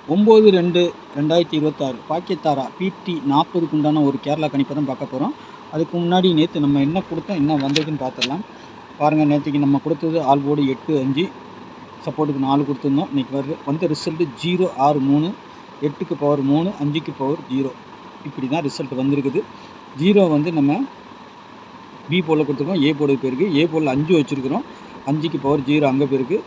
9/2/2026 பாக்கியத்தாரா PT 40க்கு உண்டான ஒரு கேரளா கணிப்பை தான் பார்க்க போகிறோம். அதுக்கு முன்னாடி நேற்று நம்ம என்ன கொடுத்தோம், என்ன வந்திருக்குன்னு பார்த்துடலாம். பாருங்கள், நேற்றுக்கு நம்ம கொடுத்தது ஆல் போர்டு 8-5, சப்போர்ட்டுக்கு 4 கொடுத்துருந்தோம். இன்றைக்கி வந்த ரிசல்ட்டு 0-6-3, 8க்கு பவர் 3, 5க்கு பவர் 0. இப்படி தான் ரிசல்ட் வந்திருக்குது. 0 வந்து நம்ம பி போர்டில் கொடுத்துருக்கோம், ஏ போர்டுக்கு போயிருக்கு. ஏ போர்டில் 5 வச்சுருக்கிறோம், 5க்கு பவர் 0 அங்கே போயிருக்கு.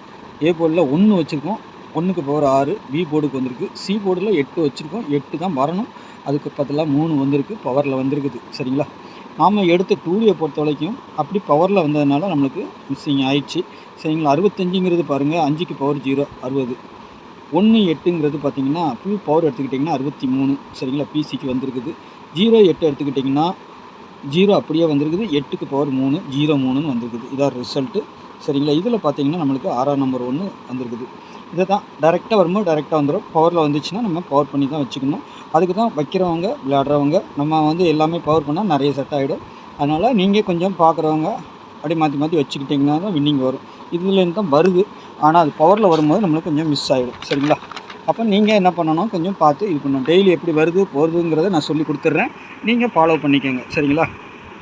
ஏ போர்டில் 1 வச்சுருக்கோம், 1க்கு பவர் 6 பி போர்டுக்கு வந்திருக்கு. சி போர்டில் 8 வச்சுருக்கோம், 8 தான் வரணும், அதுக்கு பதிலாக 3 வந்திருக்கு, பவரில் வந்திருக்குது. சரிங்களா, நாம் எடுத்த டூலியை பொறுத்த வரைக்கும் அப்படி பவரில் வந்ததுனால நம்மளுக்கு மிஸ்ஸிங் ஆயிடுச்சு. சரிங்களா, 65ங்கிறது பாருங்கள், 5க்கு பவர் 0 60, 1-8ங்கிறது பார்த்திங்கன்னா ஃபுல் பவர் எடுத்துக்கிட்டிங்கன்னா 63. சரிங்களா, பிசிக்கு வந்திருக்குது. 0-8 எடுத்துக்கிட்டிங்கன்னா 0 அப்படியே வந்திருக்குது, 8க்கு பவர் 3 0-3ன்னு வந்திருக்குது. இதான் ரிசல்ட்டு. சரிங்களா, இதில் பார்த்தீங்கன்னா நம்மளுக்கு 6ஆம் நம்பர் 1 வந்திருக்குது. இதை தான் டைரெக்டாக வரும்போது டைரெக்டாக வந்துடும். பவரில் வந்துச்சுன்னா நம்ம பவர் பண்ணி தான் வச்சுக்கணும். அதுக்கு தான் வைக்கிறவங்க, விளையாடுறவங்க நம்ம வந்து எல்லாமே பவர் பண்ணால் நிறைய செட் ஆகிடும். அதனால் நீங்கள் கொஞ்சம் பார்க்குறவங்க அப்படி மாற்றி மாற்றி வச்சுக்கிட்டிங்கன்னா தான் வின்னிங் வரும். இதுலேருந்து தான் வருது, ஆனால் அது பவரில் வரும்போது நம்மளுக்கு கொஞ்சம் மிஸ் ஆகிடும். சரிங்களா, அப்போ நீங்கள் என்ன பண்ணணும், கொஞ்சம் பார்த்து இது பண்ணணும். டெய்லி எப்படி வருது போகிறதுங்கிறத நான் சொல்லி கொடுத்துட்றேன், நீங்கள் ஃபாலோ பண்ணிக்கோங்க. சரிங்களா,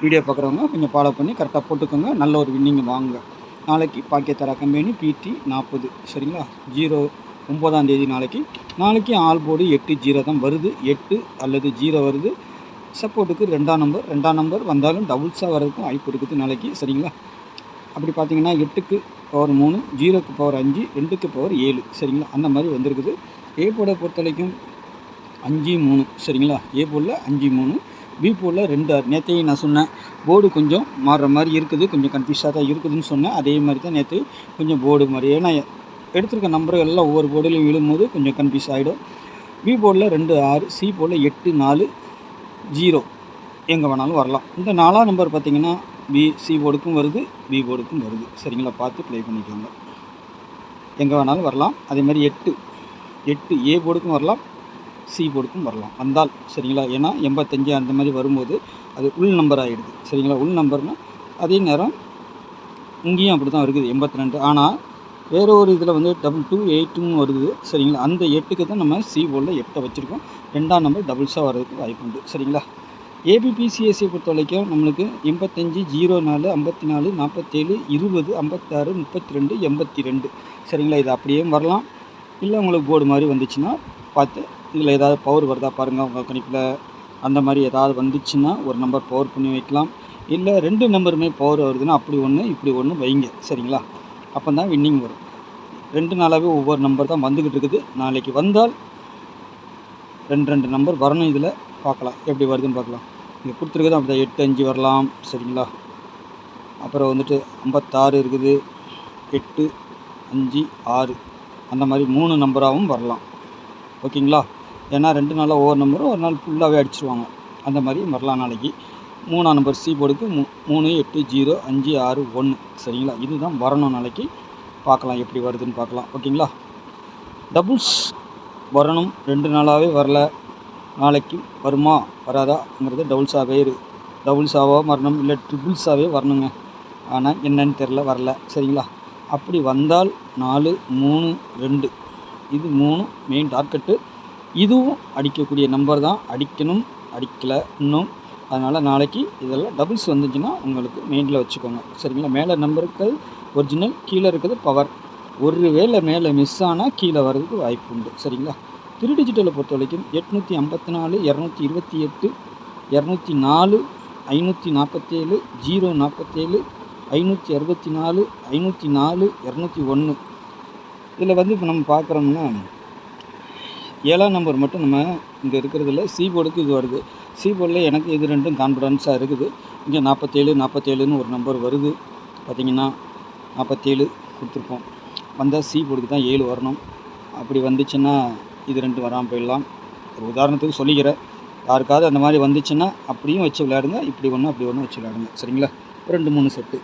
வீடியோ பார்க்குறவங்க கொஞ்சம் ஃபாலோ பண்ணி கரெக்டாக போட்டுக்கோங்க, நல்ல ஒரு வின்னிங் வாங்க. நாளைக்கு பாக்கியத்தாரா கம்பெனி PT 40. சரிங்களா, 9ஆம் தேதி நாளைக்கு ஆல் போர்டு 8-0 தான் வருது. 8 அல்லது 0 வருது. சப்போர்ட்டுக்கு 2ஆம் நம்பர் வந்தாலும் டபுள்ஸாக வர்றதுக்கும் வாய்ப்பு இருக்குது நாளைக்கு. சரிங்களா, அப்படி பார்த்தீங்கன்னா 8க்கு பவர் 3, 0க்கு பவர் 5, 2க்கு பவர் 7. சரிங்களா, அந்த மாதிரி வந்திருக்குது. ஏ போர்டை பொறுத்த வரைக்கும் 5-3. சரிங்களா, ஏ போர்டில் 5-3, பி போர்டில் 2-6. நேற்றையும் நான் சொன்னேன், போர்டு கொஞ்சம் மாறுற மாதிரி இருக்குது, கொஞ்சம் கன்ஃபியூஸாக தான் இருக்குதுன்னு சொன்னேன். அதே மாதிரி தான் நேற்று கொஞ்சம் போர்டு மாதிரி, ஏன்னா எடுத்துருக்க நம்பர்கள் எல்லாம் ஒவ்வொரு போர்டுலையும் விழும்போது கொஞ்சம் கன்ஃபியூஸ் ஆகிடும். பி போர்டில் 2-6, சி போர்டில் 8-4-0 எங்கே வேணாலும் வரலாம். இந்த 4ஆம் நம்பர் பார்த்திங்கன்னா சி போர்டுக்கும் வருது, பி போர்டுக்கும் வருது. சரிங்களா, பார்த்து ப்ளே பண்ணிக்கோங்க, எங்கே வேணாலும் வரலாம். அதே மாதிரி 8 ஏ போர்டுக்கும் வரலாம், சி போர்டுக்கும் வரலாம் வந்தால். சரிங்களா, ஏன்னா 85 அந்த மாதிரி வரும்போது அது உள் நம்பர் ஆகிடுது. சரிங்களா, உள் நம்பர்னால் அதே நேரம் இங்கேயும் அப்படி தான் இருக்குது 82. ஆனால் வேறு ஒரு இதில் வந்து 228ன்னு வருது. சரிங்களா, அந்த 8க்கு தான் நம்ம சி போர்டில் 8 வச்சுருக்கோம். 2ஆம் நம்பர் டபுள்ஸாக வர்றதுக்கு வாய்ப்பு உண்டு. சரிங்களா, ஏபிபிசிஎஸ்சியை பொறுத்த வரைக்கும் நம்மளுக்கு 85 04 54 47 20 56 32 82. சரிங்களா, இது அப்படியே வரலாம், இல்லை உங்களுக்கு போர்டு மாதிரி வந்துச்சுன்னா பார்த்து இதில் ஏதாவது பவர் வருதா பாருங்கள் உங்கள் கணிப்பில். அந்த மாதிரி ஏதாவது வந்துச்சுன்னா ஒரு நம்பர் பவர் பண்ணி வைக்கலாம். இல்லை 2 நம்பருமே பவர் வருதுன்னா அப்படி ஒன்று இப்படி ஒன்று வைங்க. சரிங்களா, அப்போ தான் வின்னிங் வரும். 2 நாளாகவே ஒவ்வொரு நம்பர் தான் வந்துக்கிட்டு இருக்குது. நாளைக்கு வந்தால் 2 நம்பர் வரணும். இதில் பார்க்கலாம் எப்படி வருதுன்னு பார்க்கலாம். இங்கே கொடுத்துருக்குது அப்படி தான் 8-5 வரலாம். சரிங்களா, அப்புறம் வந்துட்டு 56 இருக்குது, 8-5-6 அந்த மாதிரி 3 நம்பராகவும் வரலாம். ஓகேங்களா, ஏன்னா 2 நாளாக ஒவ்வொரு நம்பரும் ஒரு நாள் ஃபுல்லாகவே அடிச்சிருவாங்க. அந்த மாதிரி வரலாம் நாளைக்கு. 3ஆம் நம்பர் சி போர்டுக்கு 3-8-0-5-6-1. சரிங்களா, இதுதான் வரணும் நாளைக்கு. பார்க்கலாம் எப்படி வருதுன்னு பார்க்கலாம். ஓகேங்களா, டபுள்ஸ் வரணும். 2 நாளாகவே வரல, நாளைக்கு வருமா வராதாங்கிறது டபுள்ஸாகவோ வரணும், இல்லை ட்ரிபிள்ஸாகவே வரணுங்க. ஆனால் என்னன்னு தெரில, வரல. சரிங்களா, அப்படி வந்தால் 4-3-2 இது 3 மெயின் டார்கெட்டு. இதுவும் அடிக்கக்கூடிய நம்பர் தான், அடிக்கணும், அடிக்கலை இன்னும். அதனால் நாளைக்கு இதெல்லாம் டபுள்ஸ் வந்துச்சுன்னா உங்களுக்கு மெயினில் வச்சுக்கோங்க. சரிங்களா, மேலே நம்பருக்கு ஒரிஜினல், கீழே இருக்கிறது பவர். ஒரு வேளை மேலே மிஸ் ஆனால் கீழே வர்றதுக்கு வாய்ப்பு உண்டு. சரிங்களா, 3 டிஜிட்டலை பொறுத்த வரைக்கும் 854 228 204 547 047 564 504 201. இதில் வந்து இப்போ நம்ம பார்க்குறோம்னா 7ஆம் நம்பர் மட்டும் நம்ம இங்கே இருக்கிறதில்ல. சி போர்டுக்கு இது வருது. சி போர்டில் எனக்கு இது 2ம் கான்ஃபிடன்ஸாக இருக்குது. இங்கே 47 ஒரு நம்பர் வருது. பார்த்திங்கன்னா 47 கொடுத்துருப்போம். வந்தால் சி போர்டுக்கு தான் 7 வரணும். அப்படி வந்துச்சுன்னா இது 2 வராமல் போயிடலாம். ஒரு உதாரணத்துக்கு சொல்லிக்கிறேன். யாருக்காவது அந்த மாதிரி வந்துச்சுன்னா அப்படியும் வச்சு விளையாடுங்க, இப்படி ஒன்று அப்படி ஒன்று வச்சு விளையாடுங்க. சரிங்களா, 2-3 செட்டு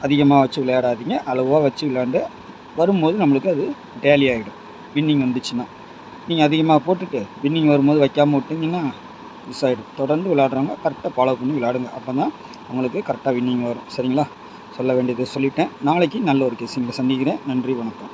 அதிகமாக வச்சு விளையாடாதீங்க, அளவாக வச்சு விளையாண்டு வரும்போது நம்மளுக்கு அது டேலி ஆகிடும். வின்னிங் வந்துச்சுன்னா நீங்கள் அதிகமாக போட்டுட்டு வின்னிங் வரும்போது வைக்காமல் விட்டிங்கன்னா மிஸ் ஆகிடும். தொடர்ந்து விளையாடுறவங்க கரெக்டாக ஃபாலோ பண்ணி விளையாடுங்க, அப்போ தான் அவங்களுக்கு கரெக்டாக வின்னிங் வரும். சரிங்களா, சொல்ல வேண்டியதை சொல்லிட்டேன். நாளைக்கு நல்ல ஒரு கேஸிங்கில் சந்திக்கிறேன். நன்றி, வணக்கம்.